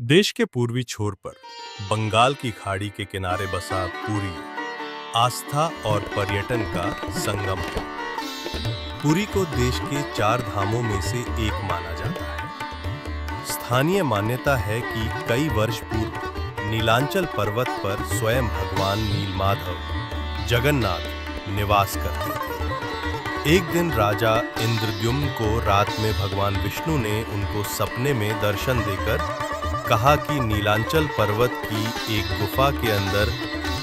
देश के पूर्वी छोर पर बंगाल की खाड़ी के किनारे बसा पुरी आस्था और पर्यटन का संगम है। पुरी को देश के 4 धामों में से एक माना जाता है। स्थानीय मान्यता है कि कई वर्ष पूर्व नीलांचल पर्वत पर स्वयं भगवान नीलमाधव जगन्नाथ निवास करते थे। एक दिन राजा इंद्रद्युम्न को रात में भगवान विष्णु ने उनको सपने में दर्शन देकर कहा कि नीलांचल पर्वत की एक गुफा के अंदर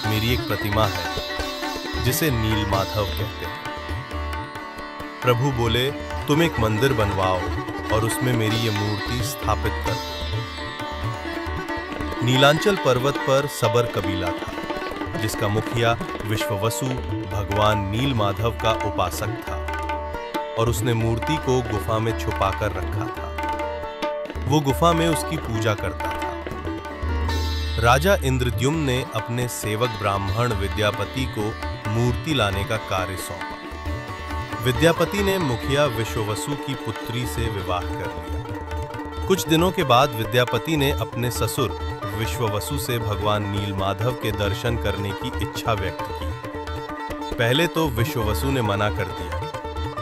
मेरी एक प्रतिमा है जिसे नीलमाधव कहते हैं। प्रभु बोले, तुम एक मंदिर बनवाओ और उसमें मेरी ये मूर्ति स्थापित कर दो। नीलांचल पर्वत पर सबर कबीला था जिसका मुखिया विश्ववसु भगवान नीलमाधव का उपासक था और उसने मूर्ति को गुफा में छुपाकर रखा था। वो गुफा में उसकी पूजा करता था। राजा इंद्रद्युम्न ने अपने सेवक ब्राह्मण विद्यापति को मूर्ति लाने का कार्य सौंपा। विद्यापति ने मुखिया विश्ववसु की पुत्री से विवाह कर लिया। कुछ दिनों के बाद विद्यापति ने अपने ससुर विश्ववसु से भगवान नीलमाधव के दर्शन करने की इच्छा व्यक्त की। पहले तो विश्ववसु ने मना कर दिया,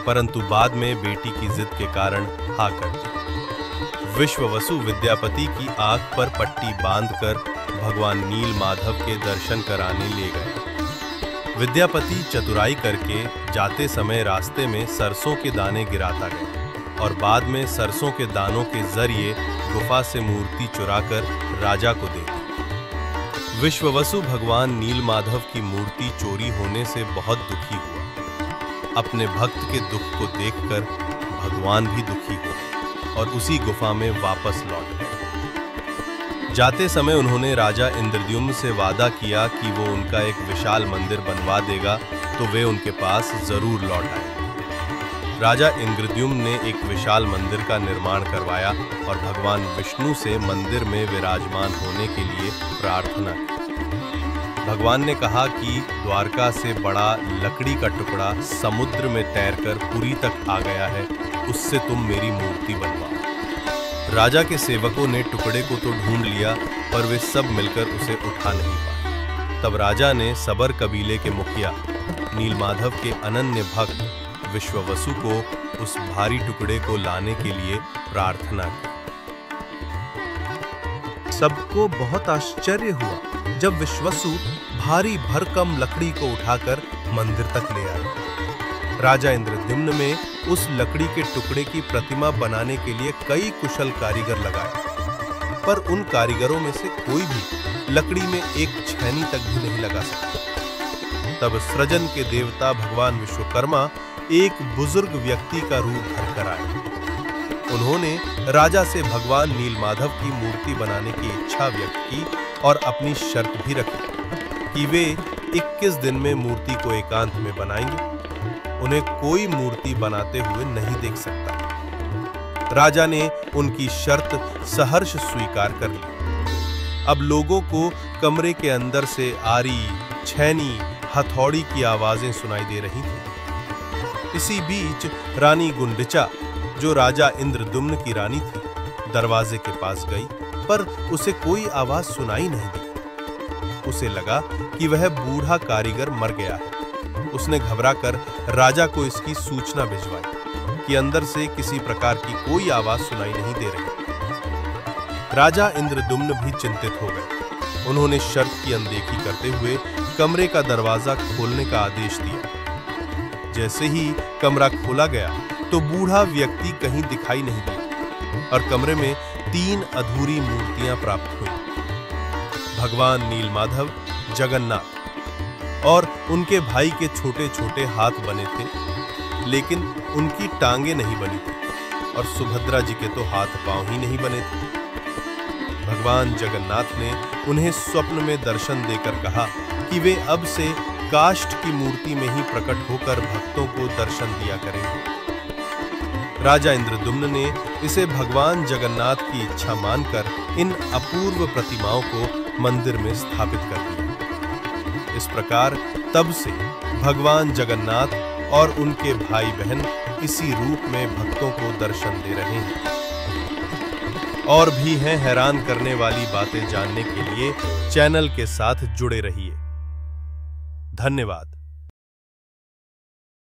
परंतु बाद में बेटी की जिद के कारण हाँ कर दी। विश्ववसु विद्यापति की आंख पर पट्टी बांधकर भगवान नीलमाधव के दर्शन कराने ले गए। विद्यापति चतुराई करके जाते समय रास्ते में सरसों के दाने गिराता गया और बाद में सरसों के दानों के जरिए गुफा से मूर्ति चुराकर राजा को दे दी। विश्ववसु भगवान नीलमाधव की मूर्ति चोरी होने से बहुत दुखी हुआ। अपने भक्त के दुख को देखकर भगवान भी दुखी हुए और उसी गुफा में वापस लौट गए। जाते समय उन्होंने राजा इंद्रद्युम्न से वादा किया कि वो उनका एक विशाल मंदिर बनवा देगा तो वे उनके पास जरूर लौट आएंगे। राजा इंद्रद्युम्न ने एक विशाल मंदिर का निर्माण करवाया और भगवान विष्णु से मंदिर में विराजमान होने के लिए प्रार्थना की। भगवान ने कहा कि द्वारका से बड़ा लकड़ी का टुकड़ा समुद्र में तैरकर पुरी तक आ गया है, उससे तुम मेरी मूर्ति बनवाओ। राजा के सेवकों ने टुकड़े को तो ढूंढ लिया पर वे सब मिलकर उसे उठा नहीं पाए। तब राजा ने सबर कबीले के मुखिया नीलमाधव के अनन्य भक्त विश्ववसु को उस भारी टुकड़े को लाने के लिए प्रार्थना की। सबको बहुत आश्चर्य हुआ जब विश्ववसु भारी भरकम लकड़ी को उठाकर मंदिर तक ले आए। राजा इंद्रद्युम्न में उस लकड़ी के टुकड़े की प्रतिमा बनाने के लिए कई कुशल कारीगर लगाए, पर उन कारीगरों में से कोई भी लकड़ी में एक छेनी तक भी नहीं लगा सका। तब सृजन के देवता भगवान विश्वकर्मा एक बुजुर्ग व्यक्ति का रूप धरकर आए। उन्होंने राजा से भगवान नीलमाधव की मूर्ति बनाने की इच्छा व्यक्त की और अपनी शर्त भी रखी कि वे 21 दिन में मूर्ति को एकांत में बनाएंगे। उन्हें कोई मूर्ति बनाते हुए नहीं देख सकता। राजा ने उनकी शर्त सहर्ष स्वीकार कर ली। अब लोगों को कमरे के अंदर से आरी, छेनी, हथौड़ी की आवाजें सुनाई दे रही थी। इसी बीच रानी गुंडिचा, जो राजा इंद्रद्युम्न की रानी थी, दरवाजे के पास गई, पर उसे कोई आवाज सुनाई नहीं दी। उसे लगा कि वह बूढ़ा कारीगर मर गया है। उसने घबराकर राजा को इसकी सूचना भिजवाई कि अंदर से किसी प्रकार की कोई आवाज सुनाई नहीं दे रही। राजा इंद्रद्युम्न भी चिंतित हो गए। उन्होंने शर्त की अनदेखी करते हुए कमरे का दरवाजा खोलने का आदेश दिया। जैसे ही कमरा खोला गया तो बूढ़ा व्यक्ति कहीं दिखाई नहीं दिया और कमरे में 3 अधूरी मूर्तियां प्राप्त हुई। भगवान नीलमाधव, जगन्नाथ और उनके भाई के छोटे छोटे हाथ बने थे, लेकिन उनकी टांगे नहीं बनी थी और सुभद्रा जी के तो हाथ पांव ही नहीं बने थे। भगवान जगन्नाथ ने उन्हें स्वप्न में दर्शन देकर कहा कि वे अब से काष्ठ की मूर्ति में ही प्रकट होकर भक्तों को दर्शन दिया करेंगे। राजा इंद्रद्युम्न ने इसे भगवान जगन्नाथ की इच्छा मानकर इन अपूर्व प्रतिमाओं को मंदिर में स्थापित कर दिया। इस प्रकार तब से भगवान जगन्नाथ और उनके भाई बहन इसी रूप में भक्तों को दर्शन दे रहे हैं। और भी हैं हैरान करने वाली बातें जानने के लिए चैनल के साथ जुड़े रहिए। धन्यवाद।